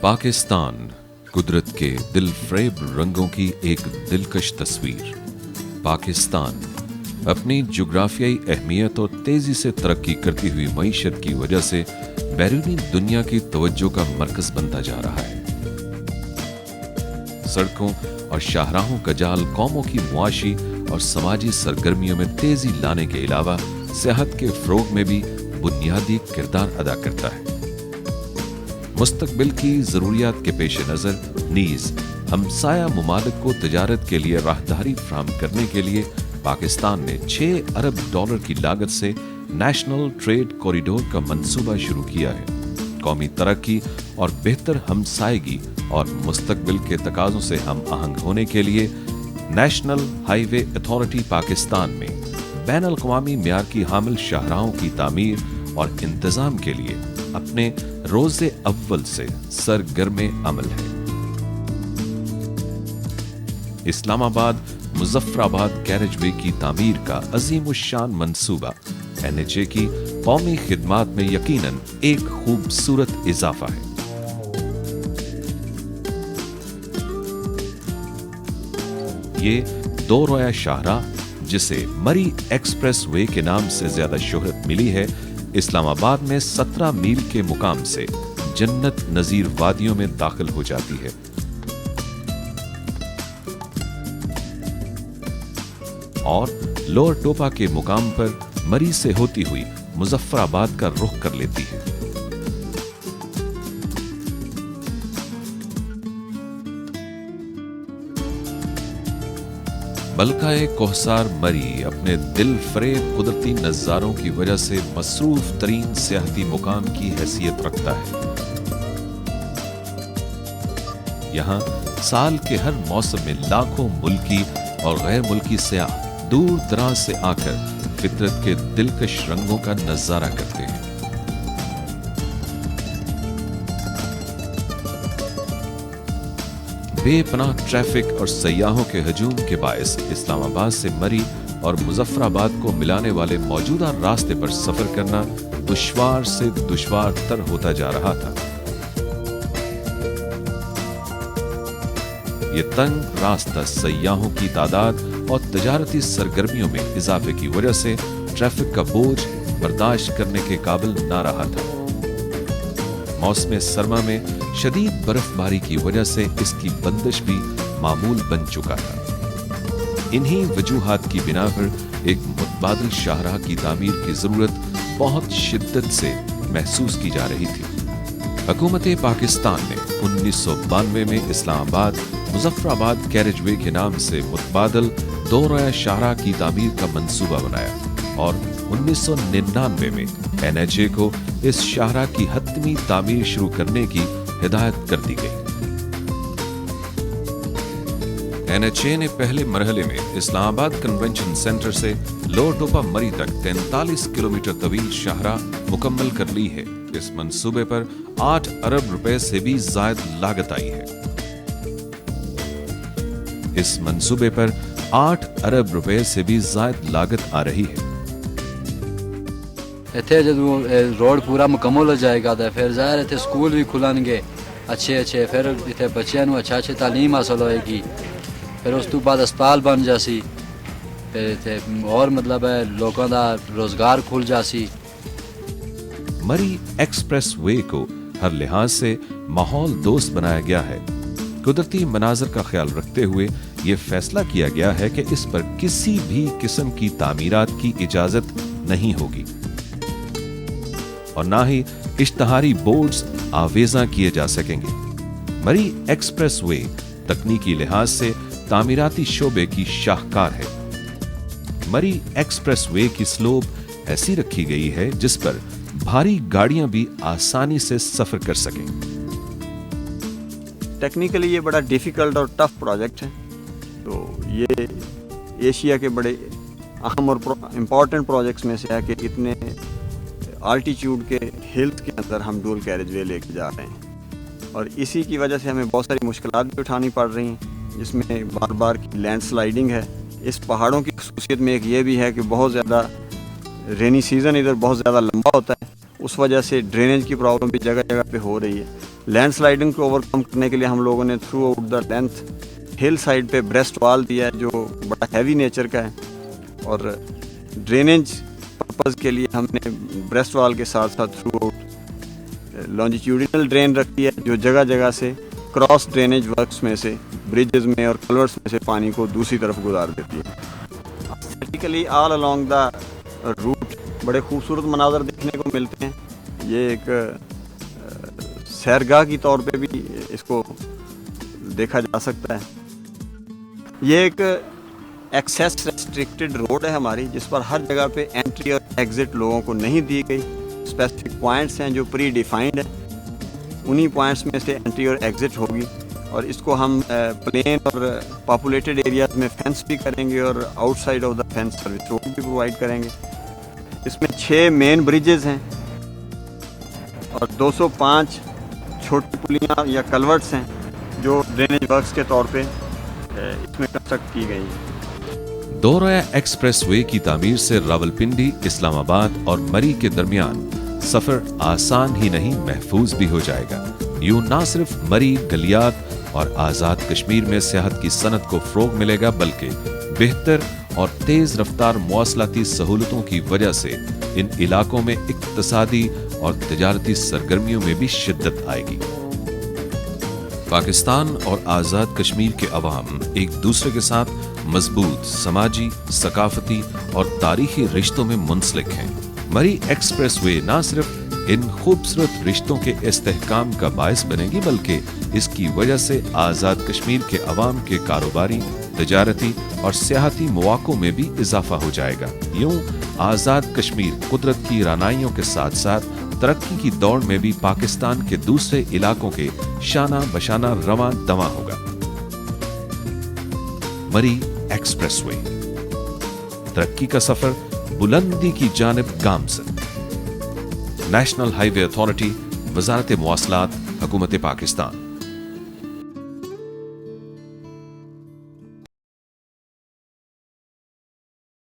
पाकिस्तान, कुदरत के दिलफरेब रंगों की एक दिलकश तस्वीर। पाकिस्तान अपनी जुग्राफियाई अहमियत और तेजी से तरक्की करती हुई मईशत की वजह से बैरूनी दुनिया की तवज्जो का मरकज बनता जा रहा है। सड़कों और शाहराहों का जाल कौमों की मुआशी और समाजी सरगर्मियों में तेजी लाने के अलावा सेहत के फरोग में भी बुनियादी किरदार अदा करता है। मुस्तकबिल की जरूरियात के पेश नजर नीज हमसाया मुमालिक को तिजारत के लिए राहदारी फराहम करने के लिए पाकिस्तान ने $6 अरब की लागत से नेशनल ट्रेड कॉरिडोर का मंसूबा शुरू किया है। कौमी तरक्की और बेहतर हमसायगी और मुस्तकबिल के तकाजों से हम आहंग होने के लिए नेशनल हाईवे अथॉरिटी पाकिस्तान में बैन अल-अक़वामी मियार की हामिल शाहराहों की तामीर और इंतजाम के लिए अपने रोज़े अव्वल से सरगर्मे अमल है। इस्लामाबाद मुज़फ़्फ़राबाद कैरेजवे की तामीर का अज़ीमुश्शान मंसूबा NHA की कौमी खिदमात में यकीनन एक खूबसूरत इजाफा है। ये दो रोया शाहराह, जिसे मरी एक्सप्रेस वे के नाम से ज्यादा शोहरत मिली है, इस्लामाबाद में 17 मील के मुकाम से जन्नत नजीर वादियों में दाखिल हो जाती है। और लोअर टोपा के मुकाम पर मरी से होती हुई मुज़फ़्फ़राबाद का रुख कर लेती है। बलकाए कोहसार मरी अपने दिल फरेब कुदरती नज़ारों की वजह से मसरूफ तरीन सियाहती मुकाम की हैसियत रखता है। यहाँ साल के हर मौसम में लाखों मुल्की और गैर मुल्की सयाह दूर दराज से आकर फितरत के दिलकश रंगों का नजारा करते हैं। बेपनाह ट्रैफिक और सयाहों के हजूम के बायस इस्लामाबाद से मरी और मुज़फ़्फ़राबाद को मिलाने वाले मौजूदा रास्ते पर सफर करना दुश्वार से दुश्वार तर होता जा रहा था। ये तंग रास्ता सयाहों की तादाद और तजारती सरगर्मियों में इजाफे की वजह से ट्रैफिक का बोझ बर्दाश्त करने के काबिल ना रहा था। मौसम सरमा में शदीद बर्फबारी की वजह से इसकी बंदिश भी मामूल बन चुका था। इन्हीं वजूहात की बिना पर एक मुतबादिल शाहराह की तामीर की जरूरत बहुत शिद्दत से महसूस की जा रही थी। हुकूमत पाकिस्तान ने 1992 में इस्लामाबाद मुज़फ़्फ़राबाद कैरेजवे के नाम से मुतबादिल दो रोया शाहराह की तामीर का मंसूबा बनाया और 1999 में NHA को इस शाहराह की हतमी तामीर शुरू करने की हिदायत कर दी गई। NHA ने पहले मरहले में इस्लामाबाद कन्वेंशन सेंटर से लोअर टोपा मरी तक 43 किलोमीटर तवील शाहराह मुकम्मल कर ली है। इस मंसूबे पर $8 अरब से भी जायद लागत आई है। इस मंसूबे पर $8 अरब से भी जायद लागत आ रही है। इत्थे जदों रोड पूरा मुकम्मल हो जाएगा तो फिर ज़ाहिर इत्थे स्कूल भी खुलणगे अच्छे, फिर इत्थे बच्चों को अच्छी तालीम हासिल होएगी। फिर उस तो बाद अस्पताल बन जासी, फिर इत्थे और मतलब है लोगों का रोजगार खुल जासी। मरी एक्सप्रेस वे को हर लिहाज से माहौल दोस्त बनाया गया है। कुदरती मनाजर का ख्याल रखते हुए ये फैसला किया गया है कि इस पर किसी भी किस्म की तामीरात की इजाजत नहीं होगी और ना ही इश्तहारी बोर्ड्स आवेजा किए जा सकेंगे। मरी एक्सप्रेस वे तकनीकी लिहाज से तामीराती शोबे की शाहकार है। मरी एक्सप्रेस वे की स्लोप ऐसी रखी गई है जिस पर भारी गाड़ियां भी आसानी से सफर कर सकें। टेक्निकली ये बड़ा डिफ़िकल्ट और टफ प्रोजेक्ट है। तो ये एशिया के बड़े अहम और इम्पॉर्टेंट प्रोजेक्ट्स में से है कि इतने आल्टीट्यूड के हिल्स के अंदर हम डुअल कैरेजवे लेके जा रहे हैं और इसी की वजह से हमें बहुत सारी मुश्किलात भी उठानी पड़ रही हैं, जिसमें बार बार की लैंडस्लाइडिंग है। इस पहाड़ों की खसूसियत में एक ये भी है कि बहुत ज़्यादा रेनी सीज़न इधर बहुत ज़्यादा लंबा होता है, उस वजह से ड्रेनेज की प्रॉब्लम भी जगह जगह पे हो रही है। लैंड स्लाइडिंग को ओवरकम करने के लिए हम लोगों ने through out the length hill side पे ब्रेस्ट वॉल दिया है जो बड़ा हैवी नेचर का है, और ड्रेनेज पर्पज़ के लिए हमने ब्रेस्ट वॉल के साथ साथ थ्रू आउट लॉन्जिट्यूडिनल ड्रेन रखी है जो जगह जगह से क्रॉस ड्रेनेज वर्क्स में से, ब्रिजेस में और कलवर्ट्स में से पानी को दूसरी तरफ गुजार देती है। Aesthetically all along the route बड़े खूबसूरत मनाज़र देखने को मिलते हैं। ये एक सैरगाह की तौर पे भी इसको देखा जा सकता है। ये एक एक्सेस रेस्ट्रिक्टेड रोड है हमारी, जिस पर हर जगह पे एंट्री और एग्ज़िट लोगों को नहीं दी गई। स्पेसिफिक पॉइंट्स हैं जो प्री डिफाइंड है, उन्हीं पॉइंट्स में से एंट्री और एग्ज़िट होगी, और इसको हम प्लेन और पॉपुलेटेड एरियाज़ में फेंस भी करेंगे और outside of the fence service road भी प्रोवाइड करेंगे। इसमें 6 मेन ब्रिजेज़ हैं और 205 छोटी पुलियाँ या कलवर्ट्स हैं जो ड्रेनेज वर्क्स के तौर पे इसमें कंस्ट्रक्ट की गई हैं। दोरया एक्सप्रेसवे की तामीर से रावलपिंडी, इस्लामाबाद और मरी के दरमियान सफर आसान ही नहीं महफूज भी हो जाएगा। यूं ना सिर्फ मरी, गलियात और आज़ाद कश्मीर में सियाहत की सनत को फ़रोग़ मिलेगा, बल्कि बेहतर और तेज़ रफ्तार मौसलाती सहूलतों की वजह से इन इलाकों में इक्तसादी और तिजारती सरगर्मियों में भी शिद्दत आएगी। पाकिस्तान और आज़ाद कश्मीर के अवाम एक दूसरे के साथ मजबूत समाजी, सकाफती और तारीखी रिश्तों में मुंसलिक हैं। मरी एक्सप्रेसवे ना सिर्फ इन खूबसूरत रिश्तों के इस्तेहकाम का बायस बनेगी, बल्कि इसकी वजह से आज़ाद कश्मीर के अवाम के कारोबारी, तिजारती और सियाहती मौक़ों में भी इजाफा हो जाएगा। यूं आज़ाद कश्मीर कुदरत की रानाइयों के साथ साथ तरक्की की दौड़ में भी पाकिस्तान के दूसरे इलाकों के शाना बशाना रवां दवां होगा। मरी एक्सप्रेसवे, तरक्की का सफर बुलंदी की जानिब गामज़न। नेशनल हाईवे अथॉरिटी, वज़ारत मवासलात, हुकूमत पाकिस्तान।